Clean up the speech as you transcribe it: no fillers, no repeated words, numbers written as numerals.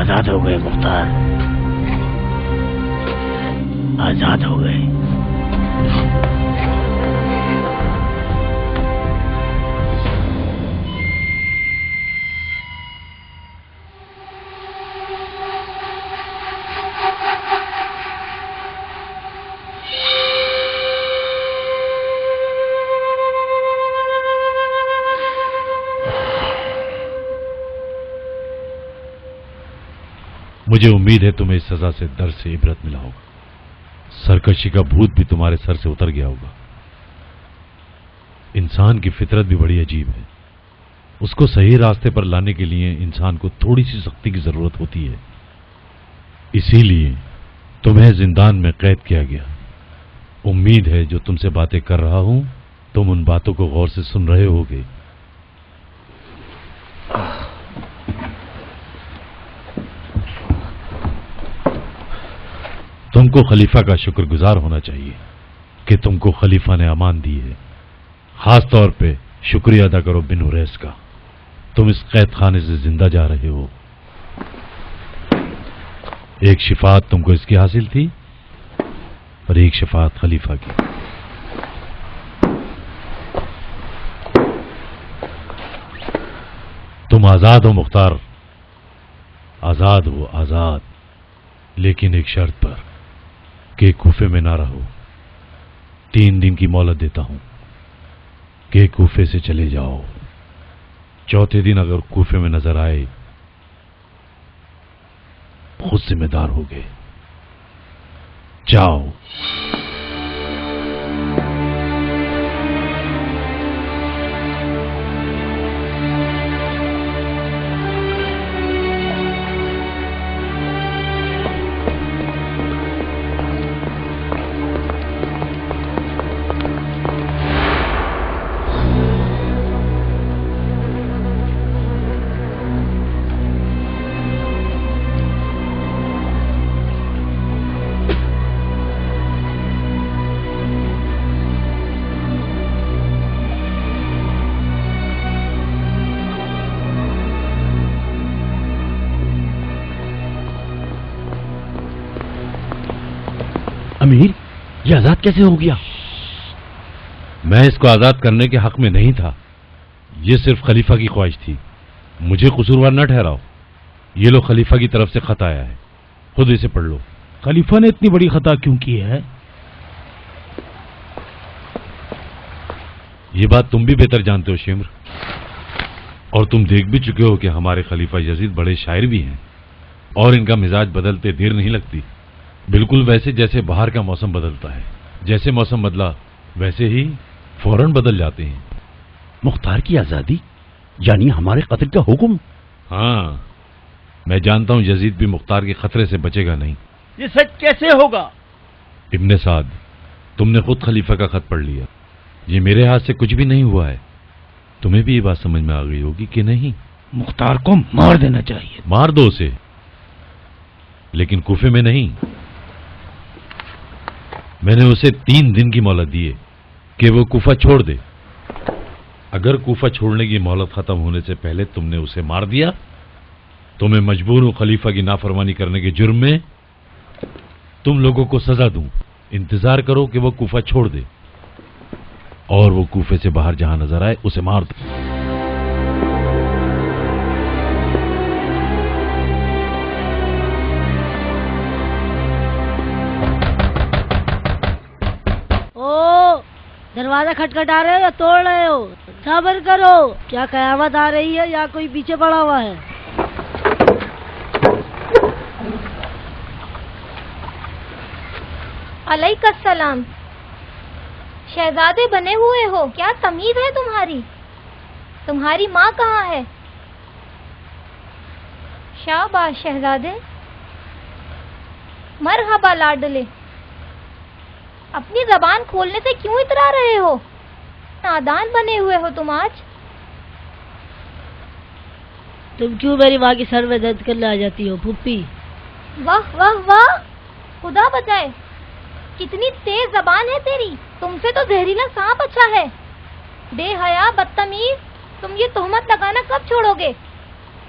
آزاد ہو گئے مختار، آزاد ہو گئے۔ مجھے امید ہے تمہیں اس سزا سے درس سے عبرت ملا ہوگا، سرکشی کا بھوت بھی تمہارے سر سے اتر گیا ہوگا۔ انسان کی فطرت بھی بڑی عجیب ہے، اس کو صحیح راستے پر لانے کے لیے انسان کو تھوڑی سی سختی کی ضرورت ہوتی ہے، اسی لیے تمہیں زندان میں قید کیا گیا۔ امید ہے جو تم سے باتیں کر رہا ہوں تم ان باتوں کو غور سے سن رہے ہوگے۔ تم کو خلیفہ کا شکر گزار ہونا چاہیے کہ تم کو خلیفہ نے امان دی ہے۔ خاص طور پہ شکریہ ادا کرو بن حریث کا، تم اس قید خانے سے زندہ جا رہے ہو۔ ایک شفاعت تم کو اس کی حاصل تھی اور ایک شفاعت خلیفہ کی۔ تم آزاد ہو مختار، آزاد ہو آزاد، لیکن ایک شرط پر کہ کوفے میں نہ رہو۔ 3 دن کی مہلت دیتا ہوں کہ کوفے سے چلے جاؤ۔ چوتھے دن اگر کوفے میں نظر آئے خود ذمہ دار ہوگے۔ جاؤ۔ امیر، یہ آزاد کیسے ہو گیا؟ میں اس کو آزاد کرنے کے حق میں نہیں تھا، یہ صرف خلیفہ کی خواہش تھی، مجھے قصوروار نہ ٹھہراؤ۔ یہ لو خلیفہ کی طرف سے خط آیا ہے، خود اسے پڑھ لو۔ خلیفہ نے اتنی بڑی خطا کیوں کی ہے؟ یہ بات تم بھی بہتر جانتے ہو شمر، اور تم دیکھ بھی چکے ہو کہ ہمارے خلیفہ یزید بڑے شاعر بھی ہیں، اور ان کا مزاج بدلتے دیر نہیں لگتی، بالکل ویسے جیسے باہر کا موسم بدلتا ہے، جیسے موسم بدلا ویسے ہی فوراً بدل جاتے ہیں۔ مختار کی آزادی یعنی ہمارے قتل کا حکم؟ ہاں، میں جانتا ہوں یزید بھی مختار کے خطرے سے بچے گا نہیں۔ یہ سچ کیسے ہوگا؟ ابن سعد، تم نے خود خلیفہ کا خط پڑھ لیا، یہ میرے ہاتھ سے کچھ بھی نہیں ہوا ہے، تمہیں بھی یہ بات سمجھ میں آ گئی ہوگی کہ نہیں؟ مختار کو مار دینا چاہیے۔ مار دو اسے، لیکن کوفے میں نہیں۔ میں نے اسے 3 دن کی مہلت دی ہے کہ وہ کوفہ چھوڑ دے۔ اگر کوفہ چھوڑنے کی مہلت ختم ہونے سے پہلے تم نے اسے مار دیا تو میں مجبور ہوں خلیفہ کی نافرمانی کرنے کے جرم میں تم لوگوں کو سزا دوں۔ انتظار کرو کہ وہ کوفہ چھوڑ دے، اور وہ کوفے سے باہر جہاں نظر آئے اسے مار دو۔ دروازہ کھٹکھٹا رہے ہو یا توڑ رہے ہو؟ صبر کرو، کیا قیامت آ رہی ہے یا کوئی پیچھے پڑا ہوا ہے؟ علیک السلام، شہزادے بنے ہوئے ہو، کیا تمیز ہے تمہاری؟ تمہاری ماں کہاں ہے؟ شاباش شہزادے، مرحبا لاڈلے، اپنی زبان کھولنے سے کیوں اترا رہے ہو؟ نادان بنے ہوئے ہو تم آج۔ تم کیوں میری ماں کی سر میں درد کرنے آ جاتی ہو پھوپھی؟ واہ واہ واہ، خدا بچائے، کتنی تیز زبان ہے تیری، تم سے تو زہریلا سانپ اچھا ہے۔ بے حیا، بدتمیز، تم یہ تہمت لگانا کب چھوڑو گے؟